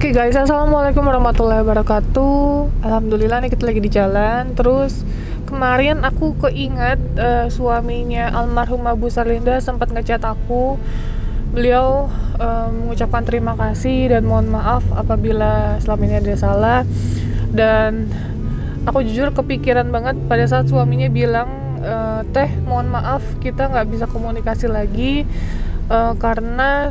Oke guys, assalamualaikum warahmatullahi wabarakatuh. Alhamdulillah nih kita lagi di jalan. Terus kemarin aku keinget suaminya almarhumah Bu Sarlinda sempat ngechat aku. Beliau mengucapkan terima kasih dan mohon maaf apabila selama ini ada salah. Dan aku jujur kepikiran banget pada saat suaminya bilang, teh mohon maaf kita nggak bisa komunikasi lagi karena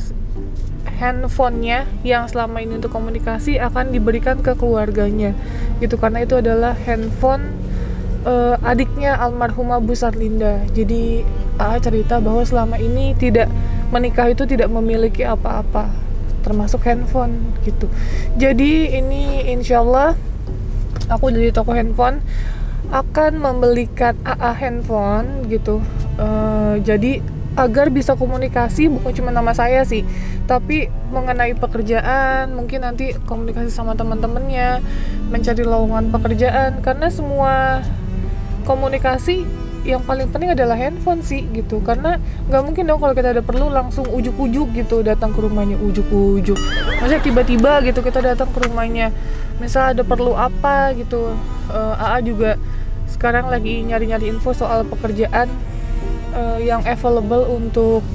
handphonenya yang selama ini untuk komunikasi akan diberikan ke keluarganya gitu, karena itu adalah handphone adiknya almarhumah Bu Sarlinda. Jadi cerita bahwa selama ini menikah itu tidak memiliki apa-apa termasuk handphone gitu. Jadi ini insyaallah aku dari toko handphone akan membelikan AA handphone gitu. Jadi agar bisa komunikasi bukan cuma nama saya sih, tapi mengenai pekerjaan, mungkin nanti komunikasi sama teman-temannya, mencari lowongan pekerjaan, karena semua komunikasi yang paling penting adalah handphone sih gitu. Karena nggak mungkin dong kalau kita ada perlu langsung ujuk-ujuk gitu datang ke rumahnya, ujuk-ujuk. Maksudnya tiba-tiba gitu kita datang ke rumahnya, misal ada perlu apa gitu. AA juga sekarang lagi nyari-nyari info soal pekerjaan yang available untuk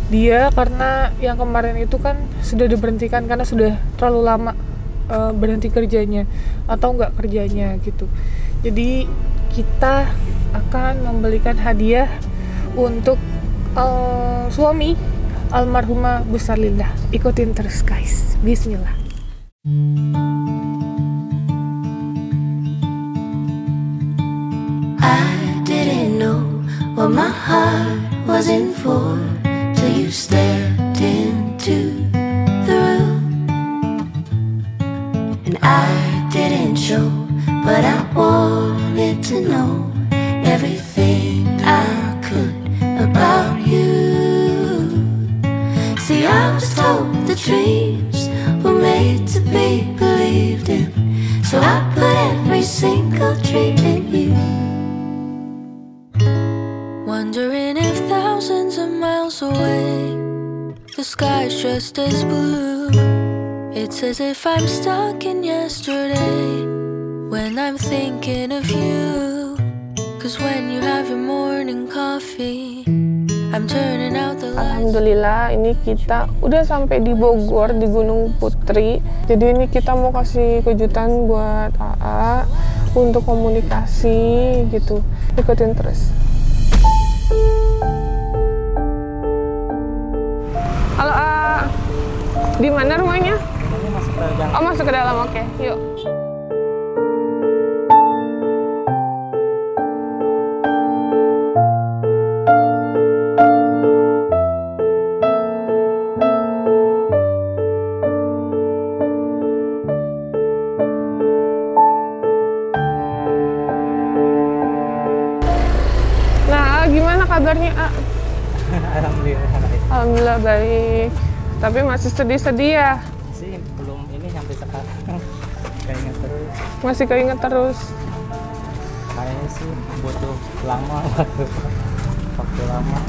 dia, karena yang kemarin itu kan sudah diberhentikan karena sudah terlalu lama berhenti kerjanya atau nggak kerjanya gitu. Jadi kita akan membelikan hadiah untuk suami almarhumah Bu Sarlinda. Ikutin terus guys, bismillah. What my heart was in for till you stepped into the room. And I didn't show, but I wanted to know everything I could about you. See, I was told the dreams were made to be believed in, so I put every single dream in you. Wondering if thousands of miles away the sky's just as blue. It's as if I'm stuck in yesterday when I'm thinking of you. Cause when you have your morning coffee, I'm turning out the lights. Alhamdulillah ini kita udah sampai di Bogor, di Gunung Putri. Jadi ini kita mau kasih kejutan buat AA untuk komunikasi gitu. Ikutin terus. Halo, di mana rumahnya? Masuk ke dalam. Oh, masuk ke dalam, oke. Yuk. Nah, gimana kabarnya, A? Alhamdulillah baik. Alhamdulillah baik. Tapi masih sedih-sedih ya? Sih belum ini sampai sekarang. Keinget terus. Masih keinget terus. Kayaknya sih butuh lama waktu lama.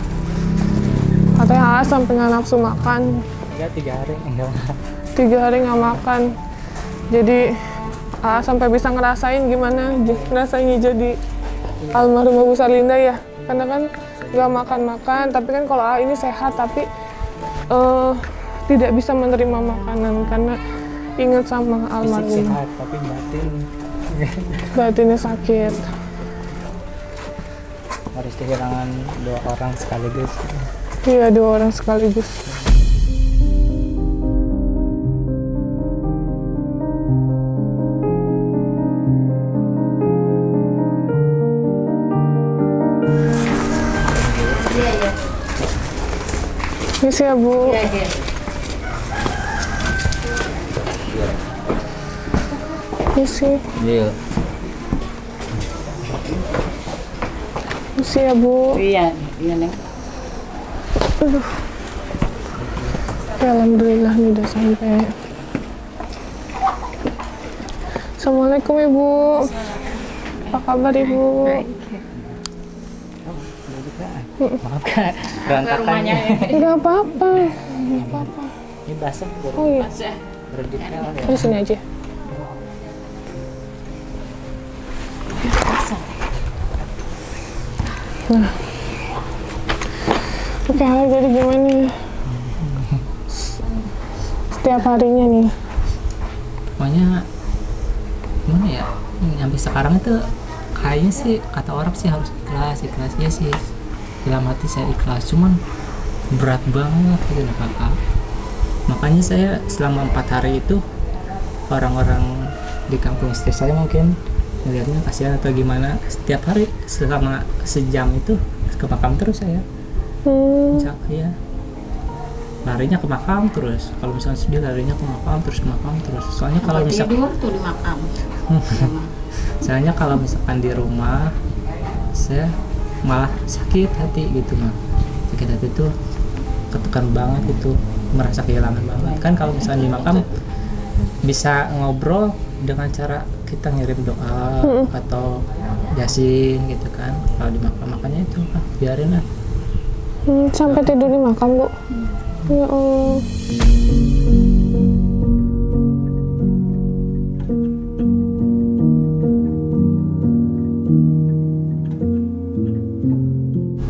Katanya A sampai nggak nafsu makan. Ya 3 hari enggak. 3 hari nggak makan. Jadi A sampai bisa ngerasain gimana rasanya jadi almarhumah Bu Sarlinda ya. Karena kan nggak makan-makan, tapi kan kalau A ini sehat tapi tidak bisa menerima makanan karena ingat sama Fisik almarhum. sehat tapi Batinnya sakit. harus kehilangan 2 orang sekaligus. Iya, 2 orang sekaligus. Misi ya Bu. Misi. Iya. Misi ya Bu. Iya Neng. Aduh. Ya, alhamdulillah ini udah sampai. Assalamualaikum Ibu. Apa kabar Ibu? Baik. Maaf Kak, berantakan. Rumahnya ya. Enggak apa-apa. Enggak apa-apa. Ini basah. Oh iya. berdetail ya. Di sini aja. Nah, oke, jadi gimana setiap harinya nih? Pokoknya gimana ya, sampai sekarang itu kayaknya sih kata orang sih harus ikhlas ya sih, dalam hati saya ikhlas, cuman berat banget gitu nah kakak. Makanya saya selama 4 hari itu orang-orang di kampung istri saya mungkin melihatnya kasihan atau gimana, setiap hari selama sejam itu ke makam terus saya. Ya, larinya ke makam terus, kalau misalnya sedih larinya ke makam terus, soalnya kalau misalnya tidur tuh di makam. soalnya kalau misalkan di rumah saya malah sakit hati gitu mah, sakit hati tuh ketekan banget gitu, merasa kehilangan banget kan. Kalau misalnya di makam bisa ngobrol dengan cara kita ngirim doa atau yasin gitu kan. Kalau di makam makanya itu biarin lah. Sampai tidur di makam, Bu? Ya Allah.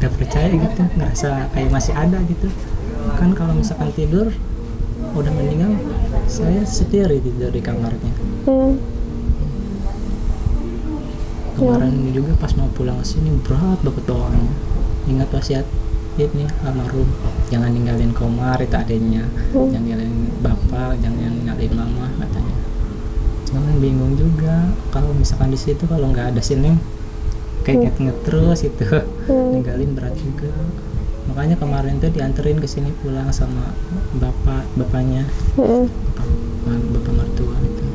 Gak percaya gitu, ngerasa kayak masih ada gitu kan. Kalau misalkan tidur udah meninggal, saya sendiri tidur di kamarnya. Kemarin juga pas mau pulang ke sini berat banget doanya. Ingat wasiat ini almarhum, jangan ninggalin Komar itu adanya, jangan ninggalin bapak, jangan ninggalin mama katanya. Cuman bingung juga kalau misalkan di situ kalau nggak ada sini kayak inget terus itu ninggalin berat juga. Makanya kemarin tuh dianterin ke sini pulang sama bapaknya, bapak mertua itu.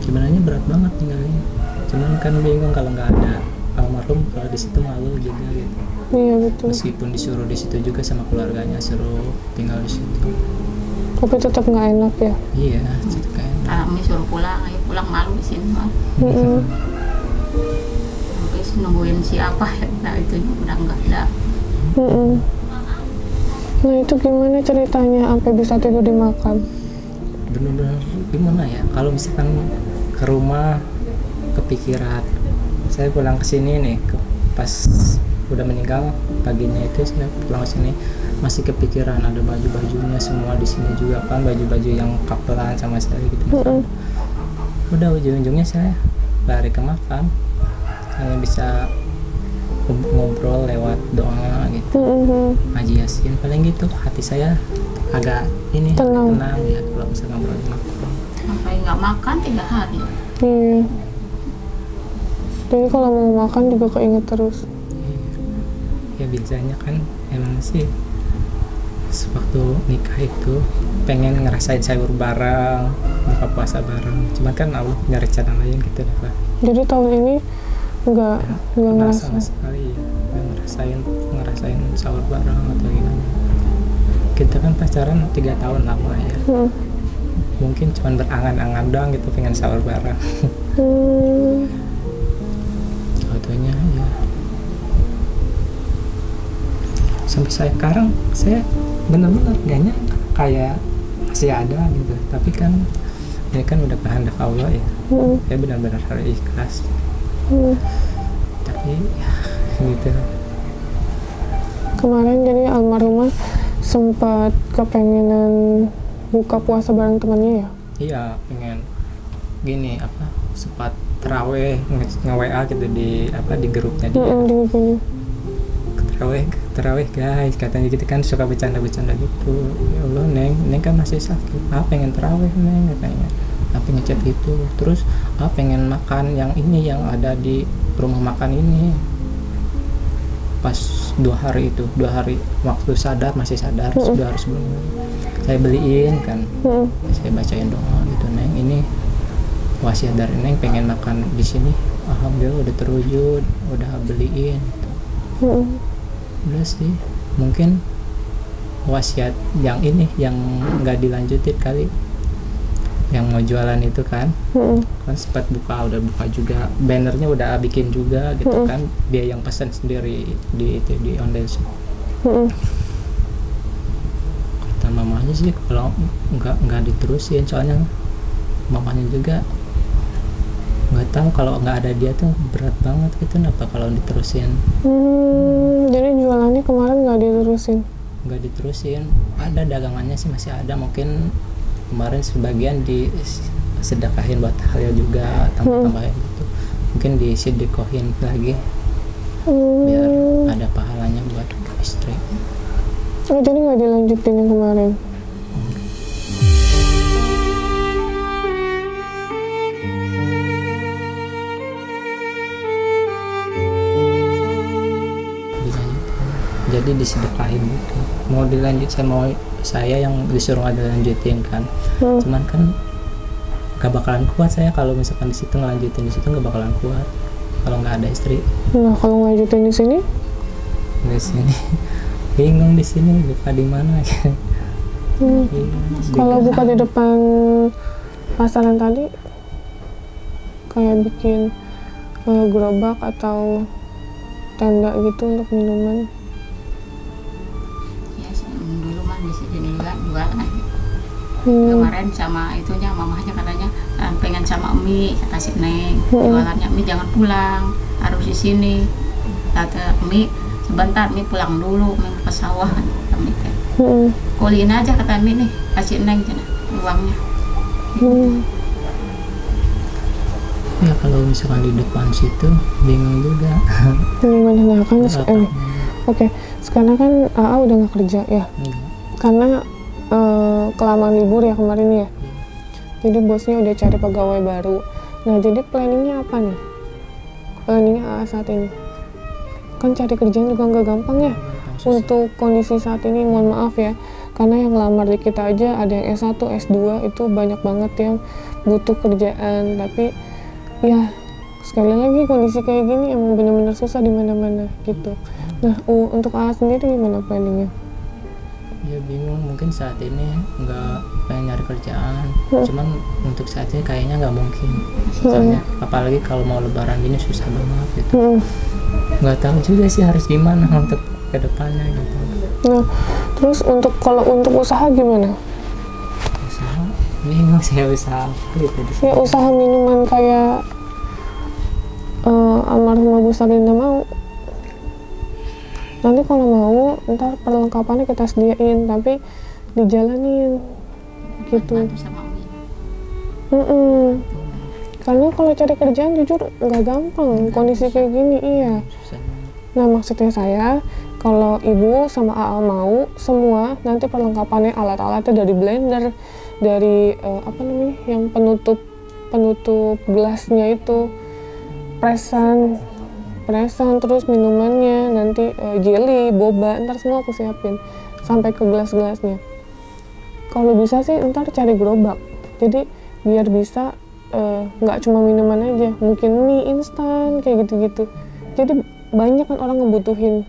Sebenarnya berat banget ninggalin. Cuman kan bingung kalau nggak ada almarhum, kalau di situ malu juga gitu. Iya betul. Meskipun disuruh di situ juga sama keluarganya, suruh tinggal di situ. Tapi tetap nggak enak ya? Iya, tetap kayak enak. Kami suruh pulang, ayo pulang, malu di sini mah. Sampai nungguin siapa ya, nah itu udah nggak ada. Nah itu gimana ceritanya sampai bisa tidur di makam? Bener-bener gimana ya? Kalau misalkan ke rumah kepikiran, saya pulang ke sini nih, pas udah meninggal paginya itu saya pulang ke sini masih kepikiran, ada baju-bajunya semua di sini juga kan, baju-baju yang kapelan sama saya gitu. Udah ujung-ujungnya saya lari ke makam, hanya bisa ngobrol lewat doa gitu, ngaji yasin paling gitu. Hati saya agak ini tenang ya kalau bisa ngobrol di makam. Sampai nggak makan 3 hari. Iya. Jadi kalau mau makan juga keinget terus. Ya biasanya kan emang sih sewaktu nikah itu pengen ngerasain sahur bareng, buka puasa bareng. Cuman kan Allah punya rencana lain gitu deh Pak. Jadi tahun ini nggak ngerasa sama sekali ya, nggak ngerasain sahur bareng atau gimana. Kita kan pacaran 3 tahun lama ya. Mungkin cuman berangan-angan doang gitu pengen sahur bareng. Contohnya ya sampai sekarang saya benar-benar gak nyangka kayak masih ada gitu. Tapi kan ini kan udah kehendak Allah ya. Saya benar-benar harus ikhlas. Tapi ya gitu. Kemarin jadi almarhumah sempat kepengenan buka puasa bareng temannya ya? Iya, pengen gini apa, sempat terawih nge-WA gitu di grupnya dia. Di grupnya. Terawih guys, katanya gitu kan, suka bercanda-bercanda gitu. Ya Allah neng kan masih sakit, pengen terawih neng katanya, ngechat gitu. Terus pengen makan yang ini yang ada di rumah makan ini. Pas 2 hari waktu masih sadar, 2 hari sebelumnya saya beliin kan, saya bacain doa gitu, neng ini wasiat dari neng pengen makan di sini, alhamdulillah udah terwujud, udah beliin gitu. Udah sih, mungkin wasiat yang ini yang nggak dilanjutin kali, yang mau jualan itu kan, kan sempat udah buka juga, bannernya udah bikin juga gitu kan, dia yang pesan sendiri di online shop. Kata kata mamanya sih kalau nggak diterusin, soalnya mamanya juga nggak tahu kalau nggak ada dia tuh berat banget gitu, kenapa kalau diterusin. Jadi jualannya kemarin nggak diterusin? Ada dagangannya sih masih ada, mungkin kemarin sebagian disedekahin buat Halil juga, tambah-tambahin gitu, mungkin disedekahin lagi biar ada pahalanya buat istri. Oh, jadi nggak dilanjutin yang kemarin? Jadi disedekahin gitu, mau dilanjut sama saya yang disuruh ada lanjutin kan, cuman kan gak bakalan kuat saya kalau misalkan di situ ngelanjutin, di situ gak bakalan kuat kalau nggak ada istri. Nah, kalau ngelanjutin di sini bingung di sini buka di mana. Kalau buka di depan pasaran tadi kayak bikin gerobak atau tenda gitu untuk minuman. Dulu mah di sini juga jualan. Kemarin sama itunya mamahnya katanya pengen sama Emi, kasih Neng jualannya, Emi jangan pulang, harus di sini. Kata Emi sebentar, Emi pulang dulu, Emi ke sawah. Emi teh kuliin aja kata Emi nih, kasih Neng cina uangnya. Ya kalau misalkan di depan situ bingung juga. Gimana nah kan Oke, sekarang kan AA udah nggak kerja ya, karena kelamaan libur ya kemarin ya. Jadi bosnya udah cari pegawai baru. Nah, jadi planningnya apa nih? Planningnya AA saat ini? Kan cari kerjaan juga nggak gampang ya. Untuk kondisi saat ini, mohon maaf ya, karena yang lamar di kita aja ada yang S1, S2 itu banyak banget yang butuh kerjaan. Tapi ya sekali lagi kondisi kayak gini emang benar-benar susah di mana-mana gitu. Nah, untuk AA sendiri gimana planningnya? Ya bingung, mungkin saat ini nggak pengen nyari kerjaan, cuman untuk saat ini kayaknya nggak mungkin, soalnya apalagi kalau mau lebaran gini susah banget gitu. Nggak tahu juga sih harus gimana untuk kedepannya gitu. Nah, terus kalau untuk usaha gimana? Usaha bingung saya usaha gitu. Ya usaha minuman kayak almarhumah Bu Salinda mau. Nanti kalau mau, ntar perlengkapannya kita sediain, tapi dijalanin gitu. Karena kalau cari kerjaan jujur nggak gampang, kondisi kayak gini, iya. Nah, maksudnya saya, kalau ibu sama AA mau, semua nanti perlengkapannya, alat-alatnya dari blender, dari yang penutup gelasnya itu, presan, terus minumannya, nanti jelly, boba, ntar semua aku siapin sampai ke gelas-gelasnya. Kalau bisa sih ntar cari gerobak, jadi biar bisa nggak cuma minuman aja, mungkin mie instan kayak gitu-gitu. Jadi banyak kan orang ngebutuhin,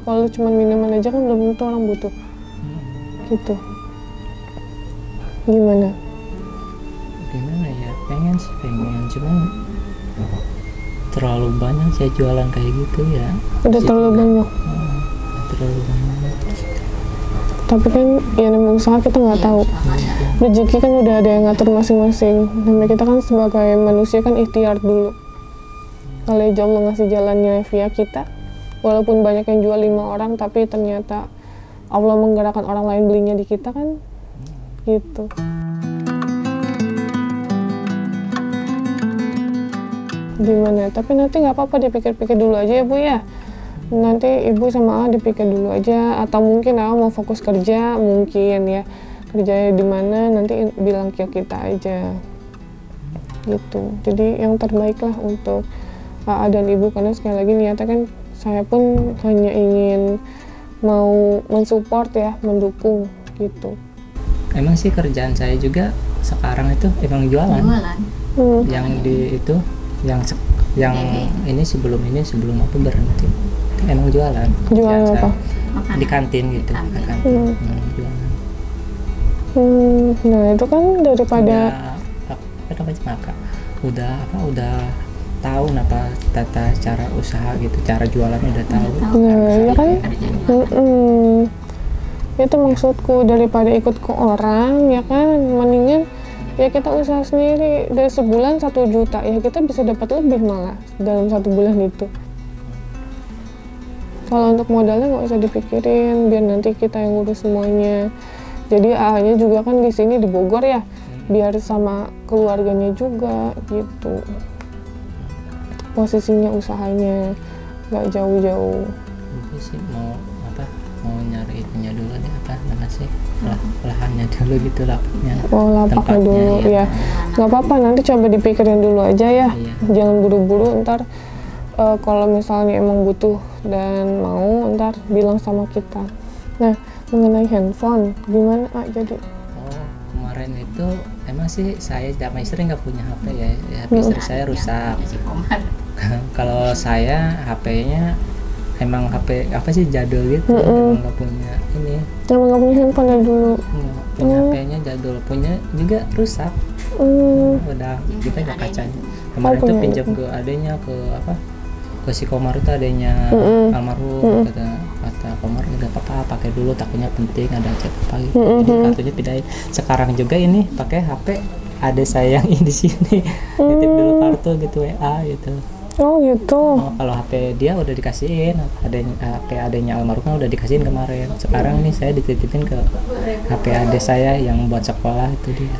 kalau cuma minuman aja kan belum tentu orang butuh gitu. Gimana ya, pengen cuman terlalu banyak saya jualan kayak gitu ya. Udah terlalu banyak. Terlalu banyak. Tapi kan ya namanya usaha kita nggak tahu. Rezeki kan udah ada yang ngatur masing-masing. Namanya kita kan sebagai manusia kan ikhtiar dulu. Kalau Allah ngasih jalannya via kita, walaupun banyak yang jual 5 orang, tapi ternyata Allah menggerakkan orang lain belinya di kita kan, gitu. Gimana? Tapi nanti nggak apa-apa, dipikir-pikir dulu aja ya Bu ya. Nanti Ibu sama A dipikir dulu aja, atau mungkin A mau fokus kerja, mungkin ya kerjanya di mana nanti bilang ke kita aja gitu. Jadi yang terbaik lah untuk A dan Ibu, karena sekali lagi niatnya kan saya pun hanya ingin mau mensupport ya, mendukung gitu. Emang sih kerjaan saya juga sekarang itu emang jualan. Yang di itu yang ini sebelum aku berhenti emang jualan apa? Di kantin gitu. Jualan. Nah itu kan daripada udah tahu tata cara usaha gitu, cara jualan udah tahu. Nah ya kan Itu maksudku, daripada ikut ke orang ya kan, mendingan ya kita usaha sendiri. Dari sebulan 1 juta ya kita bisa dapat lebih malah dalam 1 bulan itu. Kalau untuk modalnya nggak usah dipikirin, biar nanti kita yang ngurus semuanya. Jadi AA-nya juga kan di sini di Bogor ya, biar sama keluarganya juga gitu. Posisinya usahanya nggak jauh-jauh. Itu sih mau nyari itunya dulu deh, namanya sih lahannya dulu gitu, lapaknya. Oh, lapaknya dulu ya. Nggak apa-apa, nanti coba dipikirin dulu aja ya. Iya. Jangan buru-buru, ntar kalau misalnya emang butuh dan mau, ntar bilang sama kita. Nah, mengenai handphone, gimana jadi? Oh, kemarin itu emang sih saya sama istri nggak punya HP ya, HP istri saya rusak. Kalau saya HP-nya emang HP apa sih jadul gitu, emang nggak punya ini. Emang nggak punya handphone dari dulu? Nggak, punya HP-nya jadul, punya juga rusak. Udah kita nggak kacanya. Kemarin tuh pinjam ke adenya, ke si Komar itu adanya almarhum. Kata Komar nggak apa-apa, pakai dulu, takutnya penting ada chat apa gitu. Jadi kartunya pindahin. Sekarang juga ini pakai HP ada saya yang di sini, titip dulu kartu gitu, WA gitu. Oh gitu. Oh, kalau HP dia udah dikasihin, HP adanya almarhumnya udah dikasihin kemarin. Sekarang nih saya dititipin ke HP ade saya yang buat sekolah itu dia.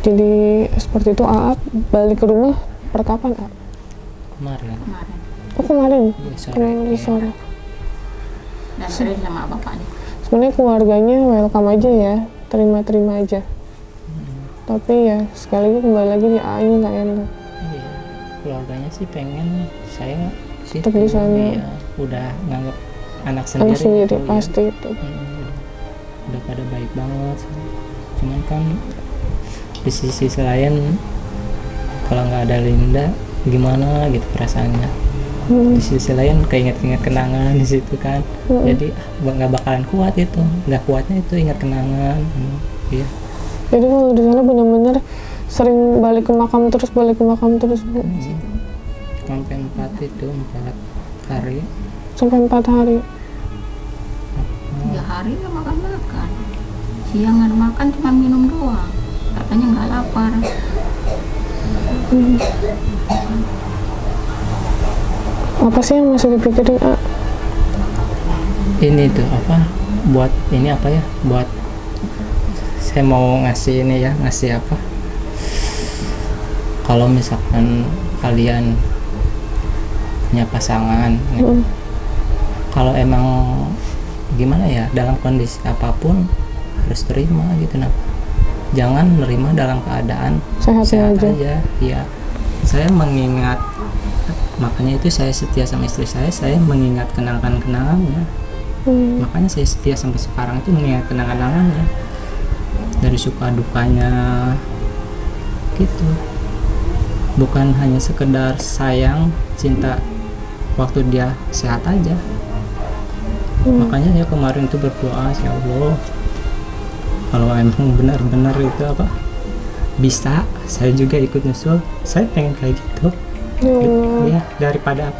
Jadi seperti itu. AA balik ke rumah per kapan, A? Kemarin. Oh kemarin? Iya, sore. Dan sering sama bapaknya. Sebenarnya keluarganya welcome aja ya, terima-terima aja. Tapi ya sekali lagi kembali lagi di AA-nya nggak enak. Iya, keluarganya sih pengen saya situ, tetap di sana. Ya, udah nganggap anak sendiri. Anak sendiri gitu, pasti ya. itu. Udah pada baik banget. Cuman kan di sisi lain kalau nggak ada Linda gimana gitu perasaannya. Di sisi lain keinget-inget kenangan di situ kan. Jadi nggak bakalan kuat itu, nggak kuatnya itu ingat kenangan. Iya. Jadi kalau di sana benar-benar sering balik ke makam terus Bu. Sampai 4 hari. Sampai 4 hari. 3 hari nggak makan. Siang nggak makan, cuma minum doang. Katanya nggak lapar. Apa sih yang masih dipikirin, A? Ini tuh buat ini ya, buat saya mau ngasih ini ya, ngasih apa, kalau misalkan kalian punya pasangan kalau emang gimana ya, dalam kondisi apapun harus terima gitu, jangan menerima dalam keadaan sehat aja. Ya, saya mengingat, makanya itu saya setia sama istri saya mengingat kenangan-kenangannya. Makanya saya setia sampai sekarang itu mengingat kenangan-kenangannya, dari suka dukanya gitu, bukan hanya sekedar sayang cinta waktu dia sehat aja. Makanya saya kemarin itu berdoa, ya Allah, kalau emang benar-benar itu bisa, saya juga ikut nyusul, saya pengen kayak gitu. Ya, daripada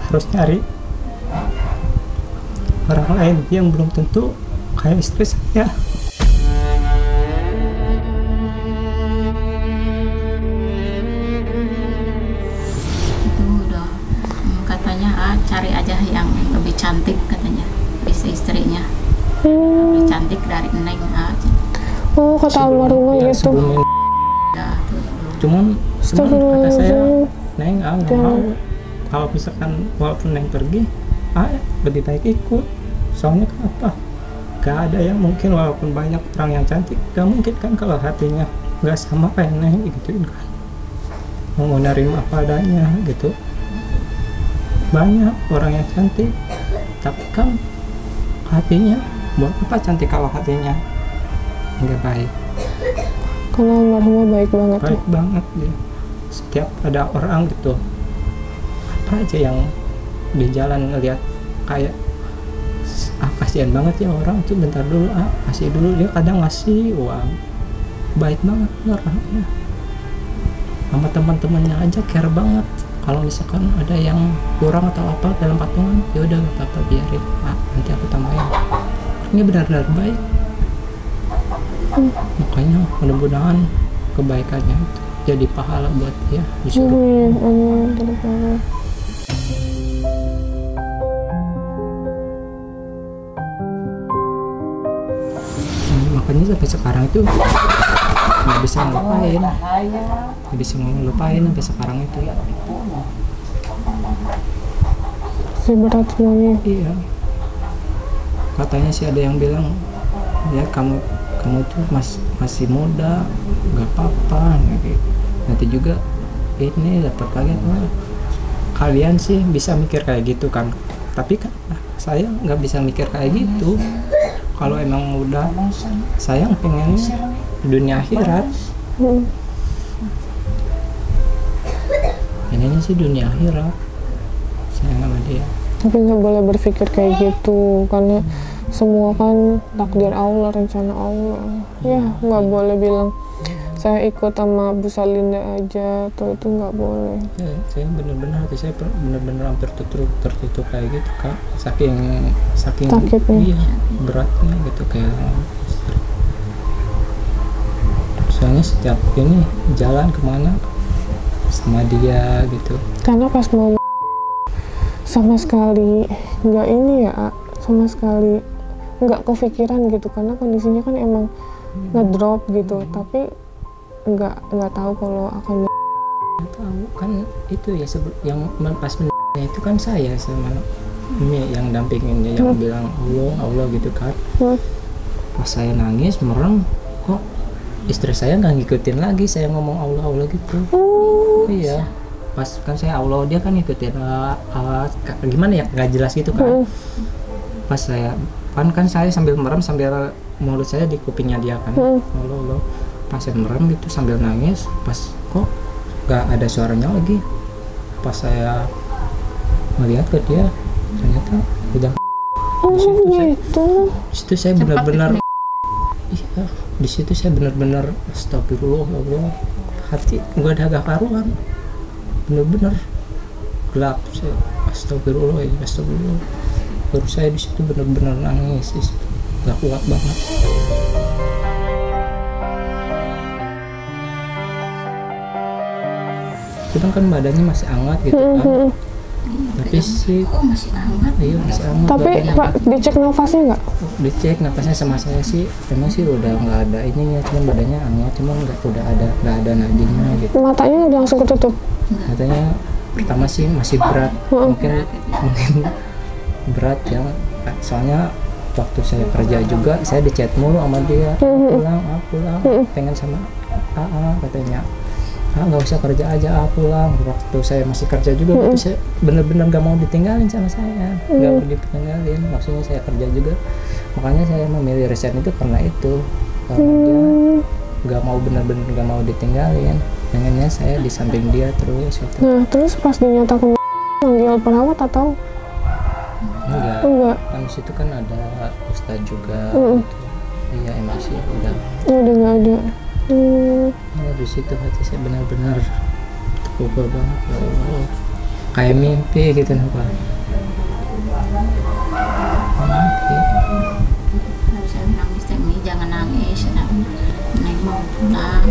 harus nyari orang lain yang belum tentu kayak istri saya. Itu udah katanya cari aja yang lebih cantik, katanya istrinya lebih cantik dari Neng. Oh, kata almarhumah gitu. Cuman kata saya, Neng nggak mau. Kalau misalkan walaupun Neng pergi, lebih baik ikut. Soalnya kenapa? Gak ada yang mungkin, walaupun banyak orang yang cantik, gak mungkin kan kalau hatinya gak sama kayak Neng gituin kan. Mau nerima apa adanya gitu. Banyak orang yang cantik, tapi kan hatinya, buat apa cantik kalau hatinya nggak baik? Karena almarhumah baik banget. Baik banget dia. Setiap ada orang gitu, apa aja yang di jalan ngeliat kayak kasihan banget ya orang tuh, bentar dulu kasih dulu, dia kadang ngasih uang baik banget orangnya, sama teman-temannya aja care banget. Kalau misalkan ada yang kurang atau apa dalam patungan, ya udah gak apa-apa, biarin, nanti aku tambahin. Ini benar-benar baik. Makanya mudah-mudahan kebaikannya itu jadi pahala buat dia di surga. Makanya sampai sekarang itu nggak bisa ngelupain, sampai sekarang itu. Si berat semuanya. Iya. Katanya sih ada yang bilang, ya kamu tuh masih muda, nggak apa-apa. Nanti juga ini dapat lagi. Kalian sih bisa mikir kayak gitu kan, tapi kan saya nggak bisa mikir kayak gitu. Kalau emang udah sayang pengen dunia akhirat, pengennya sih dunia akhirat, sayang sama dia. Tapi nggak boleh berpikir kayak gitu, karena semua kan takdir Allah, rencana Allah. Ya nggak boleh bilang saya ikut sama Bu Salinda aja, tuh itu nggak boleh. Ya, saya benar-benar hampir tertutup kayak gitu Kak, saking sakitnya. Iya, beratnya gitu kayak istri. Soalnya setiap ini jalan kemana sama dia gitu. Karena pas mau sama sekali nggak ini ya, sama sekali nggak kepikiran gitu, karena kondisinya kan emang ngedrop gitu, tapi nggak tahu kalau akan tahu kan itu ya, yang pas itu kan saya sama Umi yang dampinginnya, yang bilang Allah gitu kan. Pas saya nangis merem, kok istri saya nggak ngikutin lagi saya ngomong Allah gitu. Iya, pas kan saya Allah, dia kan ngikutin gimana ya, nggak jelas gitu kan. Pas saya kan saya sambil merem, sambil mulut saya di kupingnya dia kan, Allah. Pas saya merem gitu sambil nangis, pas kok nggak ada suaranya lagi. Pas saya melihat ke dia, ternyata udah. Di situ saya benar-benar, iya, di situ saya benar-benar astagfirullah, Allah, hati nggak ada agak karuan, benar-benar gelap. Saya astagfirullah, baru saya di situ benar-benar nangis, nggak kuat banget. Cuman kan badannya masih hangat gitu kan. Tapi sih masih hangat. Iya, masih hangat. Tapi Pak, dicek nafasnya nggak? Dicek nafasnya sama saya sih, memang sih udah nggak ada ininya, cuman badannya hangat, cuman nggak ada nadinya gitu. Matanya udah langsung ketutup? Katanya pertama sih masih berat, mungkin berat ya, soalnya waktu saya kerja juga saya di-chat mulu sama dia, pulang, pengen sama katanya. Nggak usah kerja aja, pulang. Waktu saya masih kerja juga, itu saya bener-bener nggak mau ditinggalin sama saya, nggak mau ditinggalin. Maksudnya saya kerja juga, makanya saya memilih resign itu karena itu, karena dia nggak mau, bener-bener nggak mau ditinggalin, pengennya saya di samping dia terus gitu. Nah terus pas dinyatakan manggil perawat atau enggak. Kan di situ kan ada ustadz juga gitu. Iya, emang sih udah nggak ada. Ya, di situ hati saya benar-benar terpukul banget, ya Allah. Kayak mimpi gitu nampak. Mimpi. Saya nangis, jangan nangis, Neng mau pulang.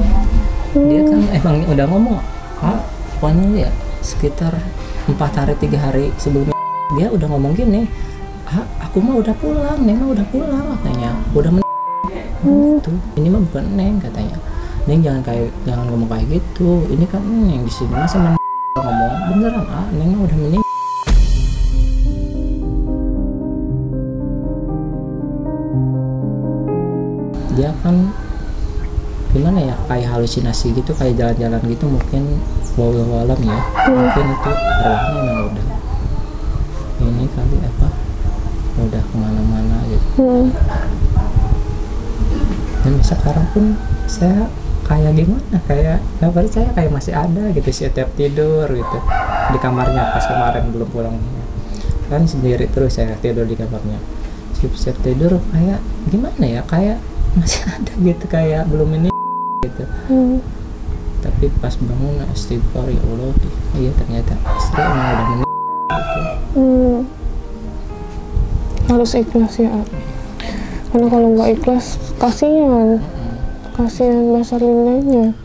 Dia kan emang udah ngomong, pokoknya ya sekitar 4 hari 3 hari sebelumnya dia udah ngomong gini, aku mah udah pulang, Neng mah udah pulang katanya, udah gitu. Ini mah bukan Neng katanya, Neng jangan ngomong kayak gitu, ini kan Neng di sini masa ngomong beneran, Neng mah udah meninggal. Dia kan gimana ya, kayak halusinasi gitu, kayak jalan-jalan gitu, mungkin wallahu alam ya, mungkin itu arwahnya memang udah ini kali apa, udah kemana-mana gitu. Dan sekarang pun saya kayak gimana, kayak nggak percaya, kayak masih ada gitu setiap tidur gitu di kamarnya. Pas kemarin belum pulang kan sendiri terus saya tidur di kamarnya, setiap tidur kayak gimana ya, kayak masih ada gitu, kayak belum ini gitu. Tapi pas bangun istighfar, ya Allah, iya ternyata istri emang udah meninggal gitu. Harus ikhlas ya, karena kalau nggak ikhlas kasihan Mbak Sarlindanya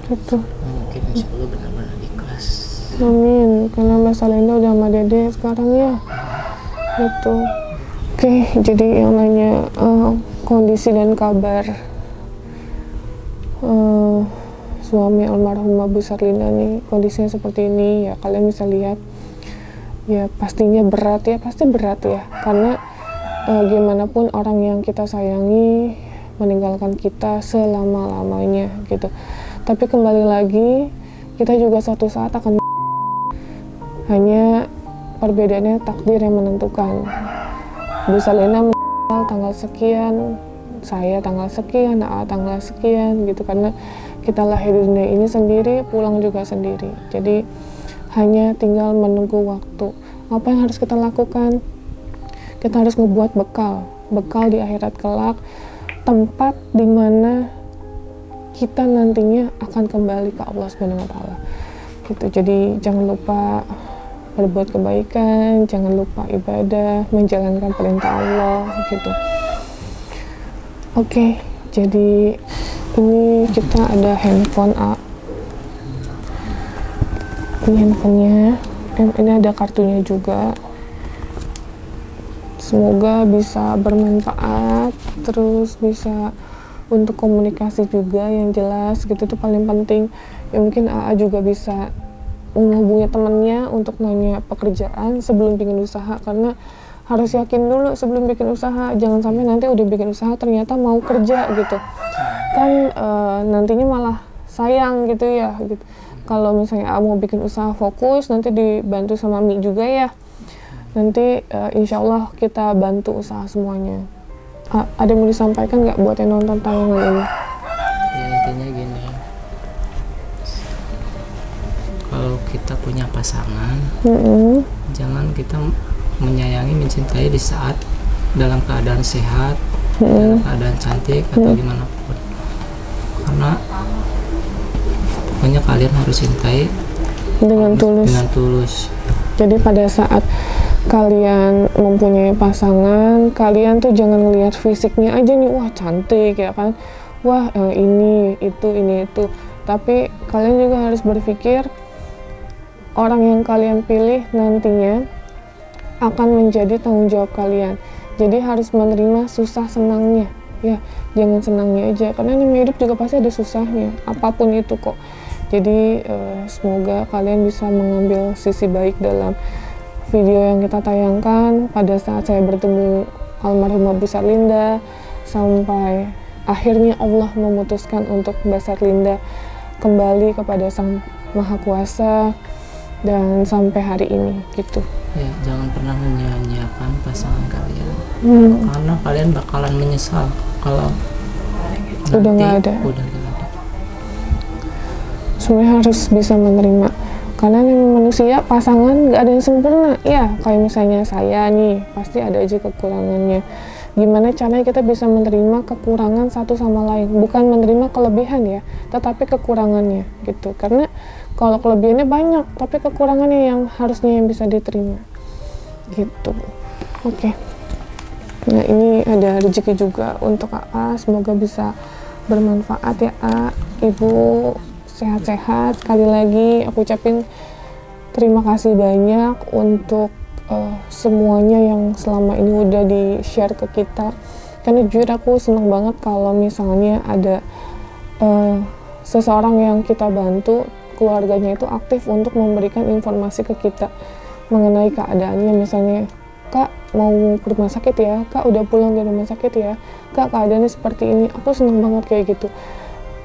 gitu. Mungkin insya Allah benar-benar ikhlas. Amin, karena Mbak Sarlinda udah sama Dede sekarang ya gitu. Oke, jadi yang nanya kondisi dan kabar suami almarhumah Bu Sarlinda nih, kondisinya seperti ini ya, kalian bisa lihat ya, pastinya berat ya, pasti berat ya, karena gimana pun orang yang kita sayangi meninggalkan kita selama-lamanya gitu. Tapi kembali lagi, kita juga suatu saat akan, hanya perbedaannya takdir yang menentukan. Bu Sarlinda meninggal tanggal sekian, saya tanggal sekian, tanggal sekian gitu, karena kita lahir di dunia ini sendiri, pulang juga sendiri. Jadi hanya tinggal menunggu waktu. Apa yang harus kita lakukan? Kita harus membuat bekal di akhirat kelak, tempat dimana kita nantinya akan kembali ke Allah Subhanahu wa Ta'ala. Gitu. Jadi jangan lupa berbuat kebaikan, jangan lupa ibadah, menjalankan perintah Allah gitu. Oke, jadi ini kita ada handphone ini handphonenya, ini ada kartunya juga. Semoga bisa bermanfaat, terus bisa untuk komunikasi juga yang jelas gitu, itu paling penting ya. Mungkin AA juga bisa menghubungi temennya untuk nanya pekerjaan sebelum bikin usaha, karena harus yakin dulu sebelum bikin usaha, jangan sampai nanti udah bikin usaha ternyata mau kerja gitu kan, nantinya malah sayang gitu ya gitu. Kalau misalnya mau bikin usaha fokus, nanti dibantu sama Mi juga ya, nanti insya Allah kita bantu usaha semuanya. Ada yang mau disampaikan nggak buat yang nonton tayangan ini? Ya intinya gini, kalau kita punya pasangan, jangan kita menyayangi, mencintai di saat dalam keadaan sehat, dalam keadaan cantik atau gimana pun, karena pokoknya kalian harus cintai dengan tulus. Jadi pada saat kalian mempunyai pasangan, kalian tuh jangan ngelihat fisiknya aja nih, wah cantik ya kan, wah ini itu, tapi kalian juga harus berpikir orang yang kalian pilih nantinya akan menjadi tanggung jawab kalian. Jadi harus menerima susah senangnya ya, jangan senangnya aja, karena namanya hidup juga pasti ada susahnya, apapun itu kok. Jadi semoga kalian bisa mengambil sisi baik dalam video yang kita tayangkan pada saat saya bertemu almarhumah Bu Sarlinda, sampai akhirnya Allah memutuskan untuk Mbak Sarlinda kembali kepada Sang Maha Kuasa, dan sampai hari ini gitu. Ya, jangan pernah menyia-nyiakan pasangan kalian, karena kalian bakalan menyesal kalau udah nggak ada. Sebenarnya harus bisa menerima, karena memang manusia pasangan nggak ada yang sempurna ya. Kayak misalnya saya nih, pasti ada aja kekurangannya. Gimana caranya kita bisa menerima kekurangan satu sama lain, bukan menerima kelebihan ya, tetapi kekurangannya gitu. Karena kalau kelebihannya banyak, tapi kekurangannya yang harusnya yang bisa diterima gitu. Oke. Nah ini ada rezeki juga untuk AA, semoga bisa bermanfaat ya A. Ibu sehat-sehat. Sekali lagi aku ucapin terima kasih banyak untuk semuanya yang selama ini udah di-share ke kita, karena jujur aku seneng banget kalau misalnya ada seseorang yang kita bantu, keluarganya itu aktif untuk memberikan informasi ke kita mengenai keadaannya. Misalnya, Kak mau ke rumah sakit ya, Kak udah pulang dari rumah sakit ya, Kak keadaannya seperti ini. Aku seneng banget kayak gitu.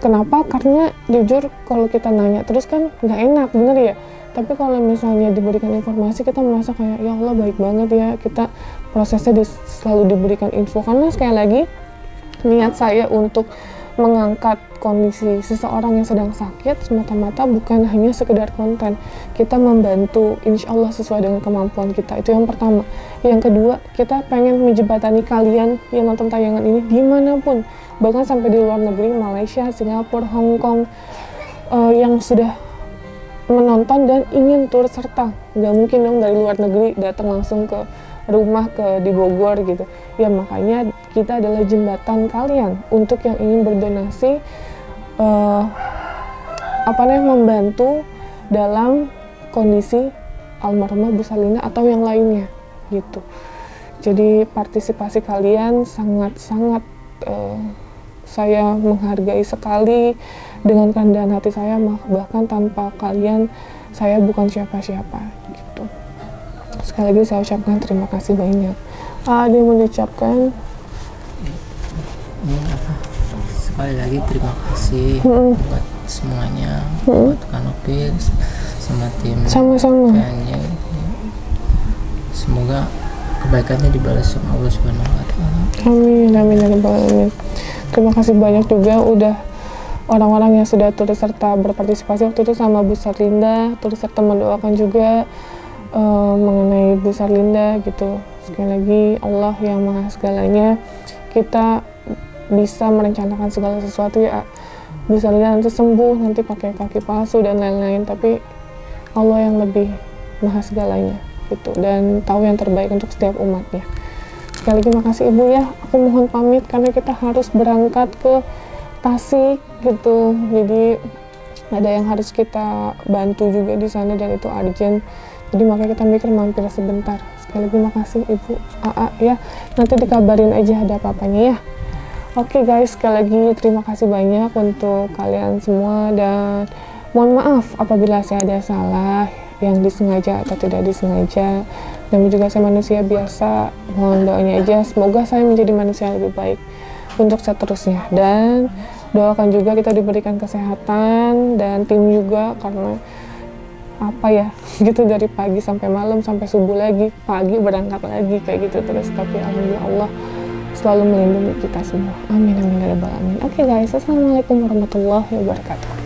Kenapa? Karena jujur kalau kita nanya terus kan nggak enak, bener ya. Tapi kalau misalnya diberikan informasi, kita merasa kayak ya Allah baik banget ya, kita prosesnya selalu diberikan info. Karena sekali lagi niat saya untuk mengangkat kondisi seseorang yang sedang sakit semata-mata bukan hanya sekedar konten. Kita membantu insya Allah sesuai dengan kemampuan kita, itu yang pertama. Yang kedua, kita pengen menjembatani kalian yang nonton tayangan ini dimanapun, bahkan sampai di luar negeri, Malaysia, Singapura, Hong Kong, yang sudah menonton dan ingin turut serta. Nggak mungkin dong dari luar negeri datang langsung ke rumah di Bogor gitu ya. Makanya kita adalah jembatan kalian untuk yang ingin berdonasi, membantu dalam kondisi almarhumah Bu Salinda atau yang lainnya gitu. Jadi partisipasi kalian sangat-sangat saya menghargai sekali, dengan kerendahan hati saya, bahkan tanpa kalian saya bukan siapa-siapa gitu. Sekali lagi saya ucapkan terima kasih banyak. Ada yang mau diucapkan? Sekali lagi terima kasih buat semuanya, buat Kanopil sama tim sama-sama. Semoga kebaikannya dibalas sama Allah Subhanahu wa Ta'ala. Amin, amin, amin. Terima kasih banyak juga udah orang-orang yang sudah turut serta berpartisipasi waktu itu sama Bu Salinda, turut serta mendoakan juga mengenai Bu Salinda gitu. Sekali lagi Allah yang maha segalanya, kita bisa merencanakan segala sesuatu ya. Bu Salinda nanti sembuh, nanti pakai kaki palsu dan lain-lain, tapi Allah yang lebih maha segalanya gitu, dan tahu yang terbaik untuk setiap umatnya. Sekali lagi makasih Ibu ya. Aku mohon pamit karena kita harus berangkat ke Tasik gitu. Jadi ada yang harus kita bantu juga di sana dan itu urgent. Jadi makanya kita mikir mampir sebentar. Sekali lagi makasih Ibu AA ya. Nanti dikabarin aja ada apa-apanya ya. Oke guys, sekali lagi terima kasih banyak untuk kalian semua dan mohon maaf apabila saya ada salah yang disengaja atau tidak disengaja. Dan juga saya manusia biasa, mohon doanya aja semoga saya menjadi manusia yang lebih baik untuk seterusnya, dan doakan juga kita diberikan kesehatan dan tim juga, karena gitu dari pagi sampai malam sampai subuh lagi, pagi berangkat lagi kayak gitu terus, tapi alhamdulillah Allah selalu melindungi kita semua. Amin amin ya rabbal alamin. Oke guys, assalamualaikum warahmatullahi wabarakatuh.